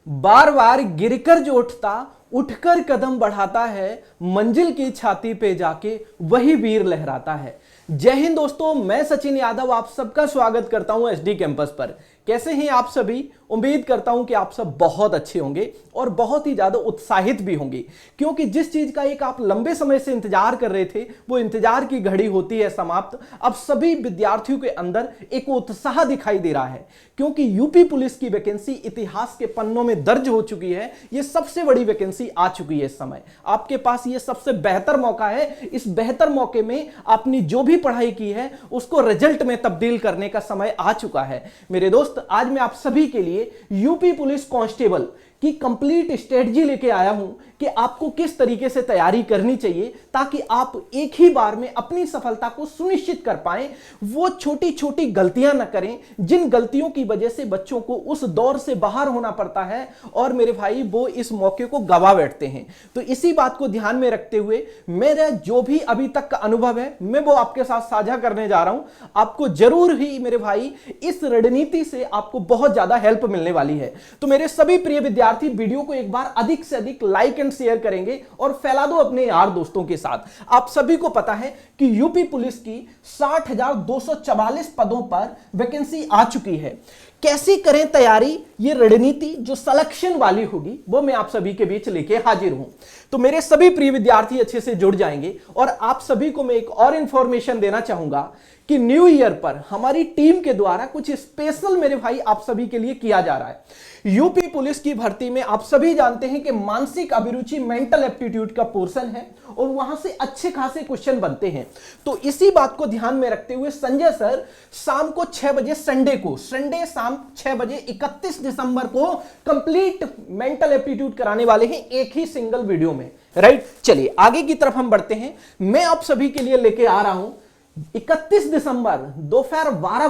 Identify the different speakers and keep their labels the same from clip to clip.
Speaker 1: बार बार गिरकर जो उठता, उठकर कदम बढ़ाता है, मंजिल की छाती पे जाके वही वीर लहराता है। जय हिंद दोस्तों, मैं सचिन यादव आप सबका स्वागत करता हूं एसडी कैंपस पर। कैसे हैं आप सभी? उम्मीद करता हूं कि आप सब बहुत अच्छे होंगे और बहुत ही ज्यादा उत्साहित भी होंगे, क्योंकि जिस चीज का एक आप लंबे समय से इंतजार कर रहे थे वो इंतजार की घड़ी होती है समाप्त। अब सभी विद्यार्थियों के अंदर एक उत्साह दिखाई दे रहा है, क्योंकि यूपी पुलिस की वैकेंसी इतिहास के पन्नों में दर्ज हो चुकी है। ये सबसे बड़ी वैकेंसी आ चुकी है। इस समय आपके पास ये सबसे बेहतर मौका है। इस बेहतर मौके में आपने जो भी पढ़ाई की है उसको रिजल्ट में तब्दील करने का समय आ चुका है। मेरे दोस्त, आज मैं आप सभी के लिए यूपी पुलिस कांस्टेबल की कंप्लीट स्ट्रेटजी लेके आया हूं कि आपको किस तरीके से तैयारी करनी चाहिए ताकि आप एक ही बार में अपनी सफलता को सुनिश्चित कर पाएं। वो छोटी छोटी गलतियां न करें जिन गलतियों की वजह से बच्चों को उस दौर से बाहर होना पड़ता है और मेरे भाई वो इस मौके को गवा बैठते हैं। तो इसी बात को ध्यान में रखते हुए मेरा जो भी अभी तक का अनुभव है मैं वो आपके साथ साझा करने जा रहा हूं। आपको जरूर ही मेरे भाई इस रणनीति से आपको बहुत ज्यादा हेल्प मिलने वाली है। तो मेरे सभी प्रिय विद्यार्थी वीडियो को एक बार अधिक से अधिक लाइक एंड शेयर करेंगे और फैला दो अपने यार दोस्तों के साथ। आप सभी को पता है कि यूपी पुलिस की 60,244 पदों पर वैकेंसी आ चुकी है। कैसी करें तैयारी, ये रणनीति जो सिलेक्शन वाली होगी वो मैं आप सभी के बीच लेके हाजिर हूं। तो मेरे सभी प्रिय विद्यार्थी अच्छे से जुड़ जाएंगे और आप सभी को मैं एक और इंफॉर्मेशन देना चाहूंगा कि न्यू ईयर पर हमारी टीम के द्वारा कुछ स्पेशल मेरे भाई आप सभी के लिए किया जा रहा है। यूपी पुलिस की भर्ती में आप सभी जानते हैं कि मानसिक अभिरुचि मेंटल एप्टीट्यूड का पोर्शन है और वहां से अच्छे खासे क्वेश्चन बनते हैं। तो इसी बात को ध्यान में रखते हुए संजय सर शाम को 6 बजे संडे शाम 6 बजे 31 दिसंबर को कंप्लीट मेंटल एप्टीट्यूड कराने वाले हैं एक ही सिंगल वीडियो में। राइट, चलिए आगे की तरफ हम बढ़ते हैं। मैं आप सभी के लिए लेके आ रहा हूं 31 दिसंबर दोपहर 12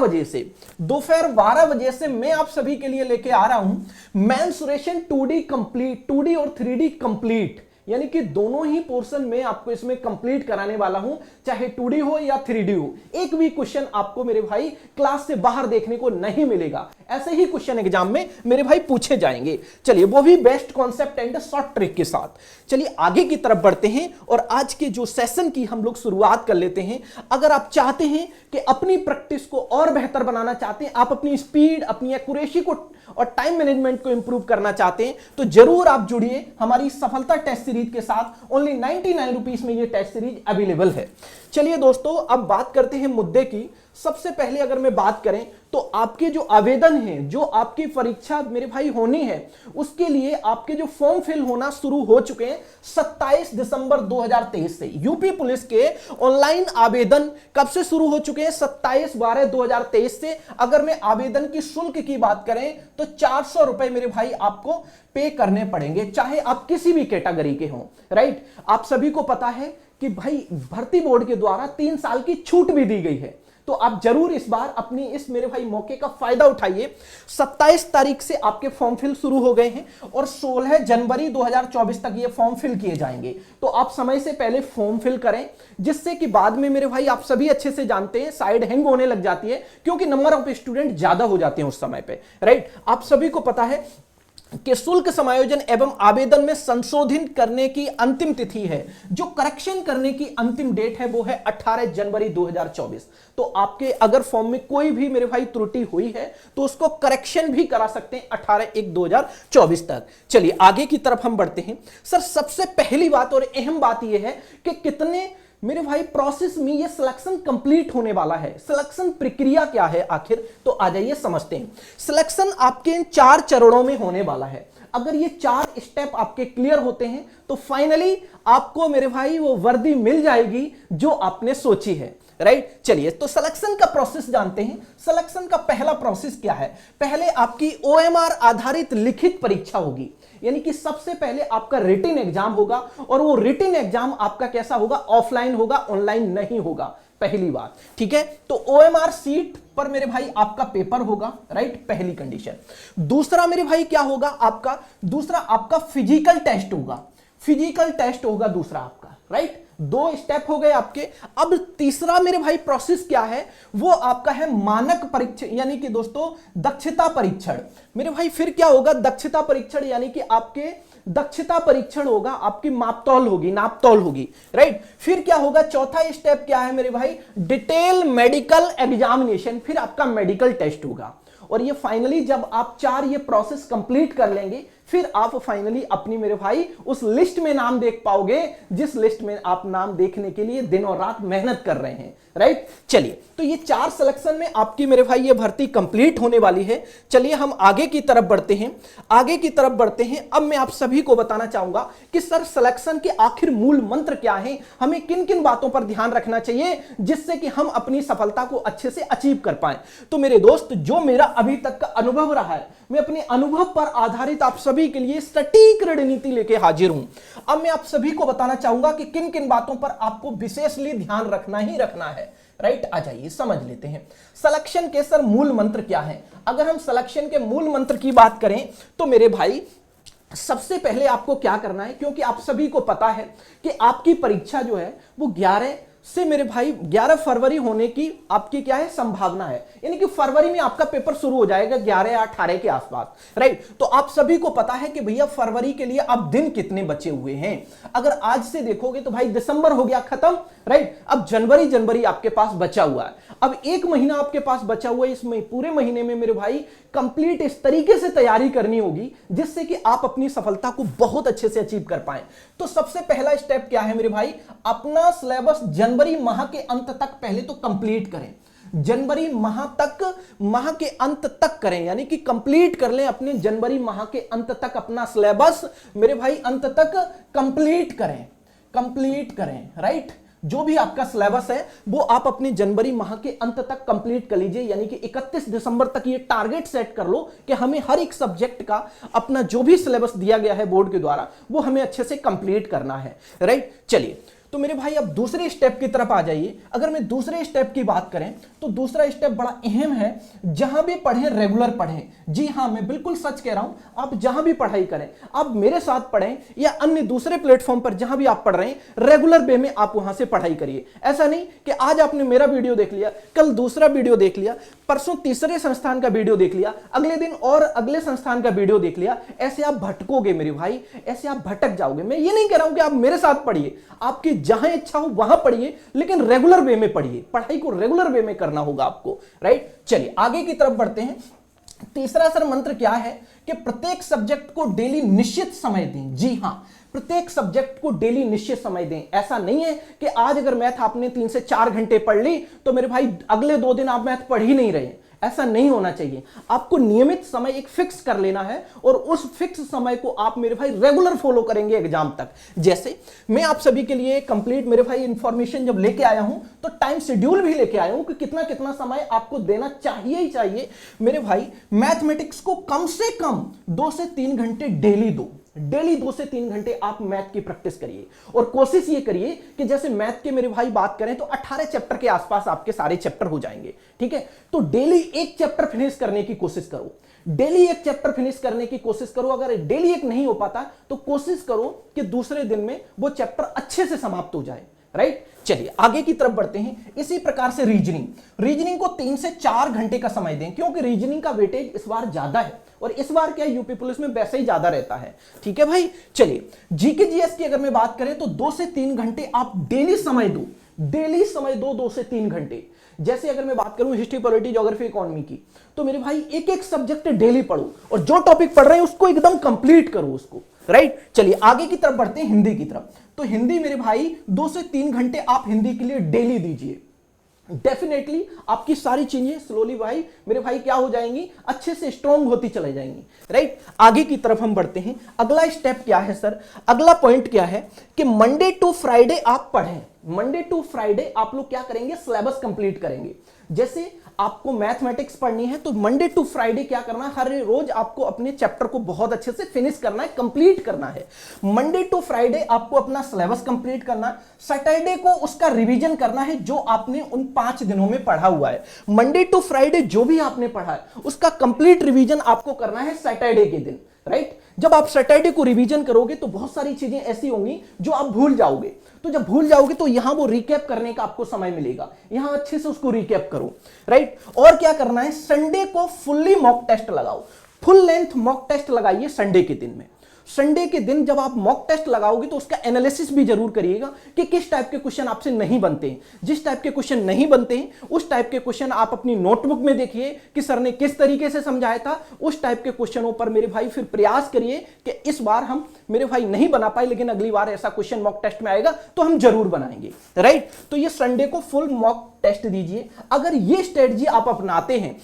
Speaker 1: बजे से मैं आप सभी के लिए लेके आ रहा हूं मेंसुरेशन 2D और 3D कंप्लीट, यानी कि दोनों ही पोर्शन में आपको इसमें कंप्लीट कराने वाला हूं, चाहे 2D हो या 3D हो। एक भी क्वेश्चन आपको मेरे भाई क्लास से बाहर देखने को नहीं मिलेगा। ऐसे ही क्वेश्चन एग्जाम में मेरे भाई पूछे जाएंगे। चलिए, वो भी best concept and short trick के साथ। चलिए आगे की तरफ बढ़ते हैं और आज के जो सेशन की हम लोग शुरुआत कर लेते हैं। अगर आप चाहते हैं कि अपनी प्रैक्टिस को और बेहतर बनाना चाहते हैं, आप अपनी स्पीड, अपनी एक्यूरेसी को और टाइम मैनेजमेंट को इंप्रूव करना चाहते हैं, तो जरूर आप जुड़िए हमारी सफलता टेस्ट सीरीज के साथ। ओनली 99 रुपीज में ये टेस्ट सीरीज अवेलेबल है। चलिए दोस्तों, अब बात करते हैं मुद्दे की। सबसे पहले अगर मैं बात करें तो आपके जो आवेदन हैं, जो आपकी परीक्षा मेरे भाई होनी है, उसके लिए आपके जो फॉर्म फिल होना शुरू हो चुके हैं 27 दिसंबर 2023 से। यूपी पुलिस के ऑनलाइन आवेदन कब से शुरू हो चुके हैं? 27/12/2023 से। अगर मैं आवेदन की शुल्क की बात करें तो 400 रुपए मेरे भाई आपको पे करने पड़ेंगे, चाहे आप किसी भी कैटेगरी के हों। राइट, आप सभी को पता है कि भाई भर्ती बोर्ड के द्वारा 3 साल की छूट भी दी गई है। तो आप जरूर इस बार अपनी इस मेरे भाई मौके का फायदा उठाइए। 27 तारीख से आपके फॉर्म फिल शुरू हो गए हैं और 16 जनवरी 2024 तक ये फॉर्म फिल किए जाएंगे। तो आप समय से पहले फॉर्म फिल करें, जिससे कि बाद में मेरे भाई आप सभी अच्छे से जानते हैं साइड हैंग होने लग जाती है, क्योंकि नंबर ऑफ स्टूडेंट ज्यादा हो जाते हैं उस समय पे। राइट, आप सभी को पता है कि शुल्क समायोजन एवं आवेदन में संशोधन करने की अंतिम तिथि है, जो करेक्शन करने की अंतिम डेट है वो है 18 जनवरी 2024। तो आपके अगर फॉर्म में कोई भी मेरे भाई त्रुटि हुई है तो उसको करेक्शन भी करा सकते हैं 18/1/2024 तक। चलिए आगे की तरफ हम बढ़ते हैं। सर, सबसे पहली बात और अहम बात यह है कि कितने मेरे भाई प्रोसेस में ये सिलेक्शन कंप्लीट होने वाला है, सिलेक्शन प्रक्रिया क्या है आखिर, तो आ जाइए समझते हैं। सिलेक्शन आपके इन 4 चरणों में होने वाला है। अगर ये 4 स्टेप आपके क्लियर होते हैं तो फाइनली आपको मेरे भाई वो वर्दी मिल जाएगी जो आपने सोची है। राइट, चलिए तो सिलेक्शन का प्रोसेस जानते हैं। सिलेक्शन का पहला प्रोसेस क्या है? पहले आपकी OMR आधारित लिखित परीक्षा होगी, यानी कि सबसे पहले आपका रिटन एग्जाम होगा और वो रिटन एग्जाम आपका कैसा होगा? ऑफलाइन होगा, ऑनलाइन नहीं होगा। पहली बात, ठीक है। तो OMR सीट पर मेरे भाई आपका पेपर होगा। राइट, पहली कंडीशन। दूसरा मेरे भाई क्या होगा आपका? दूसरा आपका फिजिकल टेस्ट होगा। फिजिकल टेस्ट होगा दूसरा आपका। राइट, दो स्टेप हो गए आपके। अब तीसरा मेरे भाई प्रोसेस क्या है, वो आपका है मानक परीक्षण, यानी कि दोस्तों दक्षता परीक्षण। मेरे भाई फिर क्या होगा, दक्षता परीक्षण, यानी कि आपके दक्षता परीक्षण होगा, आपकी मापतौल होगी, नापतौल होगी, राइट। फिर क्या होगा, चौथा स्टेप क्या है मेरे भाई, डिटेल मेडिकल एग्जामिनेशन, फिर आपका मेडिकल टेस्ट होगा। और ये फाइनली जब आप चार ये प्रोसेस कंप्लीट कर लेंगे, फिर आप फाइनली अपनी मेरे भाई उस लिस्ट में नाम देख पाओगे जिस लिस्ट में आप नाम देखने के लिए दिन और रात मेहनत कर रहे हैं, राइट। चलिए, तो ये चार सिलेक्शन में आपकी मेरे भाई ये भर्ती कंप्लीट होने वाली है। चलिए हम आगे की तरफ बढ़ते हैं, आगे की तरफ बढ़ते हैं। अब मैं आप सभी को बताना चाहूंगा कि सर सिलेक्शन के आखिर मूल मंत्र क्या है, हमें किन किन बातों पर ध्यान रखना चाहिए जिससे कि हम अपनी सफलता को अच्छे से अचीव कर पाए। तो मेरे दोस्त, जो मेरा अभी तक का अनुभव रहा है, मैं अपने अनुभव पर आधारित आप सभी के लिए सटीक रणनीति लेके हाजिर हूं। अब मैं आप सभी को बताना चाहूंगा कि किन किन बातों पर आपको विशेषली ध्यान रखना ही रखना है, राइट। आ जाइए समझ लेते हैं सिलेक्शन के सर मूल मंत्र क्या है। अगर हम सिलेक्शन के मूल मंत्र की बात करें तो मेरे भाई सबसे पहले आपको क्या करना है, क्योंकि आप सभी को पता है कि आपकी परीक्षा जो है वो 11 से मेरे भाई 11 फरवरी होने की आपकी क्या है संभावना है, यानी कि फरवरी में आपका पेपर शुरू हो जाएगा 11 या 18 के आसपास, राइट। तो आप सभी को पता है कि भैया फरवरी के लिए अब दिन कितने बचे हुए हैं। अगर आज से देखोगे तो भाई दिसंबर हो गया खत्म, राइट। अब जनवरी आपके पास बचा हुआ है, अब एक महीना आपके पास बचा हुआ है। इसमें पूरे महीने में मेरे भाई कंप्लीट इस तरीके से तैयारी करनी होगी जिससे कि आप अपनी सफलता को बहुत अच्छे से अचीव कर पाएं। तो सबसे पहला स्टेप क्या है मेरे भाई, अपना सिलेबस जनवरी माह के अंत तक पहले तो कंप्लीट करें। जनवरी माह के अंत तक करें, यानी कि कंप्लीट कर लें अपने जनवरी माह के अंत तक अपना सिलेबस मेरे भाई अंत तक कंप्लीट करें, राइट। जो भी आपका सिलेबस है वो आप अपने जनवरी माह के अंत तक कंप्लीट कर लीजिए, यानी कि 31 दिसंबर तक ये टारगेट सेट कर लो कि हमें हर एक सब्जेक्ट का अपना जो भी सिलेबस दिया गया है बोर्ड के द्वारा वो हमें अच्छे से कंप्लीट करना है, राइट। चलिए, तो मेरे भाई अब दूसरे स्टेप की तरफ आ जाइए। अगर मैं दूसरे स्टेप की बात करें तो दूसरा स्टेप बड़ा अहम है, जहां भी पढ़ें रेगुलर पढ़ें। जी हां, मैं बिल्कुल सच कह रहा हूं, आप जहां भी पढ़ाई करें, आप मेरे साथ पढ़ें या अन्य दूसरे प्लेटफॉर्म पर जहां भी आप पढ़ रहे हैं, रेगुलर वे में आप वहां से पढ़ाई करिए। ऐसा नहीं कि आज आपने मेरा वीडियो देख लिया, कल दूसरा वीडियो देख लिया, परसों तीसरे संस्थान का वीडियो देख लिया, अगले दिन और अगले संस्थान का वीडियो देख लिया। ऐसे आप भटकोगे मेरे भाई, ऐसे आप भटक जाओगे। मैं ये नहीं कह रहा हूं कि आप मेरे साथ पढ़िए, आपकी जहां इच्छा हो वहां पढ़िए, लेकिन रेगुलर वे में पढ़िए। पढ़ाई को रेगुलर वे में करना होगा आपको, राइट। चलिए आगे की तरफ बढ़ते हैं। तीसरा सर मंत्र क्या है कि प्रत्येक सब्जेक्ट को डेली निश्चित समय दें। जी हां, प्रत्येक सब्जेक्ट को डेली निश्चित समय दें। ऐसा नहीं है कि आज अगर मैथ आपने 3 से 4 घंटे पढ़ ली तो मेरे भाई अगले 2 दिन आप मैथ पढ़ ही नहीं रहे। ऐसा नहीं होना चाहिए। आपको नियमित समय एक फिक्स कर लेना है और उस फिक्स समय को आप मेरे भाई रेगुलर फॉलो करेंगे एग्जाम तक। जैसे मैं आप सभी के लिए कंप्लीट मेरे भाई इंफॉर्मेशन जब लेके आया हूं तो टाइम शेड्यूल भी लेके आया हूं कि कितना कितना समय आपको देना चाहिए ही चाहिए। मेरे भाई मैथमेटिक्स को कम से कम 2 से 3 घंटे डेली दो। डेली 2 से 3 घंटे आप मैथ की प्रैक्टिस करिए और कोशिश ये करिए कि जैसे मैथ के मेरे भाई बात करें तो 18 चैप्टर के आसपास आपके सारे चैप्टर हो जाएंगे, ठीक है। तो डेली एक चैप्टर फिनिश करने की कोशिश करो, डेली एक चैप्टर फिनिश करने की कोशिश करो। अगर डेली एक नहीं हो पाता तो कोशिश करो कि दूसरे दिन में वो चैप्टर अच्छे से समाप्त हो जाए, राइट। चलिए आगे की तरफ बढ़ते हैं। इसी प्रकार से रीजनिंग को 3 से 4 घंटे का समय दें, क्योंकि रीजनिंग का वेटेज इस बार ज्यादा है और इस बार क्या यूपी पुलिस में वैसे ही ज्यादा रहता है, ठीक है भाई। चलिए जीके जीएस की अगर मैं बात करें तो 2 से 3 घंटे आप डेली समय दो, डेली समय दो 2 से 3 घंटे। जैसे अगर मैं बात करूं हिस्ट्री, पॉलिटी, ज्योग्राफी, इकोनॉमी की, तो मेरे भाई एक एक सब्जेक्ट डेली पढ़ो और जो टॉपिक पढ़ रहे हैं उसको एकदम कंप्लीट करो उसको, राइट। चलिए आगे की तरफ बढ़ते हैं, हिंदी की तरफ। तो हिंदी मेरे भाई 2 से 3 घंटे आप हिंदी के लिए डेली दीजिए। डेफिनेटली आपकी सारी चीजें स्लोली भाई मेरे भाई क्या हो जाएंगी, अच्छे से स्ट्रॉन्ग होती चली जाएंगी, राइट। आगे की तरफ हम बढ़ते हैं। अगला स्टेप क्या है सर, अगला पॉइंट क्या है कि मंडे टू फ्राइडे आप पढ़ें। मंडे टू फ्राइडे आप लोग क्या करेंगे, सिलेबस कंप्लीट करेंगे। जैसे आपको मैथमेटिक्स पढ़नी है तो मंडे टू फ्राइडे क्या करना है, हर रोज आपको अपने चैप्टर को बहुत अच्छे से फिनिश करना है, कंप्लीट करना है। मंडे टू फ्राइडे आपको अपना सिलेबस कंप्लीट करना है। सैटरडे को उसका रिवीजन करना है जो आपने उन 5 दिनों में पढ़ा हुआ है। मंडे टू फ्राइडे जो भी आपने पढ़ा है उसका कंप्लीट रिवीजन आपको करना है सैटरडे के दिन, राइट। जब आप सैटरडे को रिवीजन करोगे तो बहुत सारी चीजें ऐसी होंगी जो आप भूल जाओगे। तो जब भूल जाओगे तो यहां वो रिकैप करने का आपको समय मिलेगा, यहां अच्छे से उसको रिकैप करो, राइट। और क्या करना है, संडे को फुल्ली मॉक टेस्ट लगाओ, फुल लेंथ मॉक टेस्ट लगाइए संडे के दिन में। संडे के दिन जब आप मॉक टेस्ट लगाओगे तो उसका एनालिसिस भी जरूर करिएगा कि किस टाइप के क्वेश्चन आपसे नहीं बनते हैं। जिस टाइप के क्वेश्चन नहीं बनते हैं उस टाइप के क्वेश्चन आप अपनी नोटबुक में देखिए कि सर ने किस तरीके से समझाया था। उस टाइप के क्वेश्चनों पर मेरे भाई फिर प्रयास करिए कि इस बार हम मेरे भाई नहीं बना पाए, लेकिन अगली बार ऐसा क्वेश्चन मॉक टेस्ट में आएगा तो हम जरूर बनाएंगे, राइट। तो ये संडे को फुल मॉक टेस्ट दीजिए। अगर ये स्ट्रेटजी आप अपनाते हैं,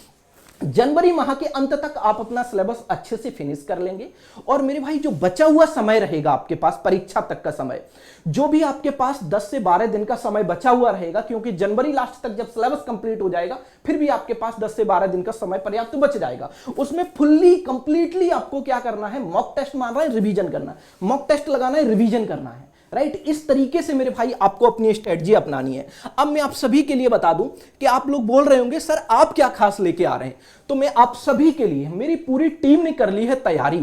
Speaker 1: जनवरी माह के अंत तक आप अपना सिलेबस अच्छे से फिनिश कर लेंगे। और मेरे भाई जो बचा हुआ समय रहेगा आपके पास परीक्षा तक का समय, जो भी आपके पास 10 से 12 दिन का समय बचा हुआ रहेगा, क्योंकि जनवरी लास्ट तक जब सिलेबस कंप्लीट हो जाएगा फिर भी आपके पास 10 से 12 दिन का समय पर्याप्त बच जाएगा। उसमें फुल्ली कंप्लीटली आपको क्या करना है, मॉक टेस्ट मान रहा है, रिवीजन करना है, मॉक टेस्ट लगाना है, रिवीजन करना है, राइट। इस तरीके से मेरे भाई आपको अपनी स्ट्रेटजी अपनानी है। अब मैं आप सभी के लिए बता दूं कि आप लोग बोल रहे होंगे सर आप क्या खास लेके आ रहे हैं, तो मैं आप सभी के लिए, मेरी पूरी टीम ने कर ली है तैयारी।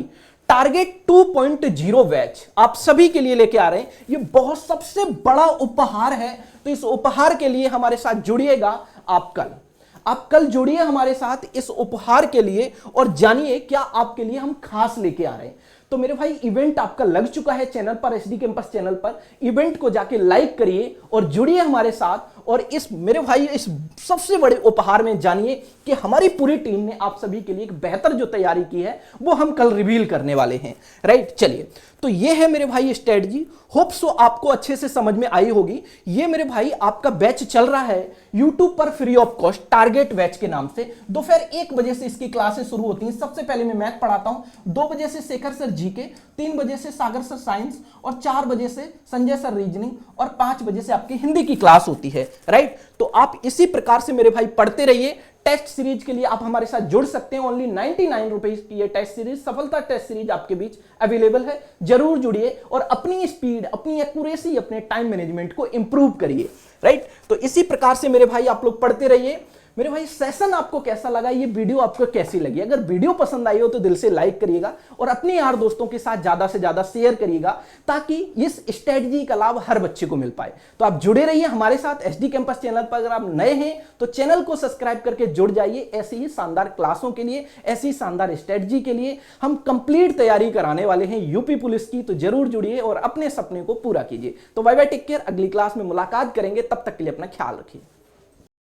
Speaker 1: टारगेट 2.0 बैच आप सभी के लिए लेके आ रहे हैं। ये बहुत सबसे बड़ा उपहार है, तो इस उपहार के लिए हमारे साथ जुड़िएगा। आप कल जुड़िए हमारे साथ इस उपहार के लिए और जानिए क्या आपके लिए हम खास लेके आ रहे हैं। तो मेरे भाई इवेंट आपका लग चुका है चैनल पर, एसडी कैंपस चैनल पर। इवेंट को जाके लाइक करिए और जुड़िए हमारे साथ, और इस मेरे भाई इस सबसे बड़े उपहार में जानिए कि हमारी पूरी टीम ने आप सभी के लिए एक बेहतर जो तैयारी की है वो हम कल रिवील करने वाले हैं, राइट। चलिए, तो ये है मेरे भाई स्ट्रेटजी। होप सो आपको अच्छे से समझ में आई होगी। ये मेरे भाई आपका बैच चल रहा है YouTube पर free of cost, target batch के नाम से। दोपहर 1 बजे से इसकी क्लासेस शुरू होती हैं। सबसे पहले मैं मैथ पढ़ाता हूं, 2 बजे से शेखर सर जीके, 3 बजे से सागर सर साइंस, और 4 बजे से संजय सर रीजनिंग, और 5 बजे से आपकी हिंदी की क्लास होती है, राइट। तो आप इसी प्रकार से मेरे भाई पढ़ते रहिए। टेस्ट सीरीज के लिए आप हमारे साथ जुड़ सकते हैं। ओनली 99 रुपीज की ये टेस्ट सीरीज, सफलता टेस्ट सीरीज आपके बीच अवेलेबल है। जरूर जुड़िए और अपनी स्पीड, अपनी एक्यूरेसी, अपने टाइम मैनेजमेंट को इंप्रूव करिए, राइट। तो इसी प्रकार से मेरे भाई आप लोग पढ़ते रहिए। मेरे भाई सेशन आपको कैसा लगा, ये वीडियो आपको कैसी लगी? अगर वीडियो पसंद आई हो तो दिल से लाइक करिएगा और अपने यार दोस्तों के साथ ज्यादा से ज्यादा शेयर करिएगा, ताकि इस स्ट्रेटजी का लाभ हर बच्चे को मिल पाए। तो आप जुड़े रहिए हमारे साथ एसडी कैंपस चैनल पर। अगर आप नए हैं तो चैनल को सब्सक्राइब करके जुड़ जाइए। ऐसी ही शानदार क्लासों के लिए, ऐसी शानदार स्ट्रेटजी के लिए हम कंप्लीट तैयारी कराने वाले हैं यूपी पुलिस की। तो जरूर जुड़िए और अपने सपने को पूरा कीजिए। तो बाय बाय, टेक केयर। अगली क्लास में मुलाकात करेंगे, तब तक के लिए अपना ख्याल रखिए।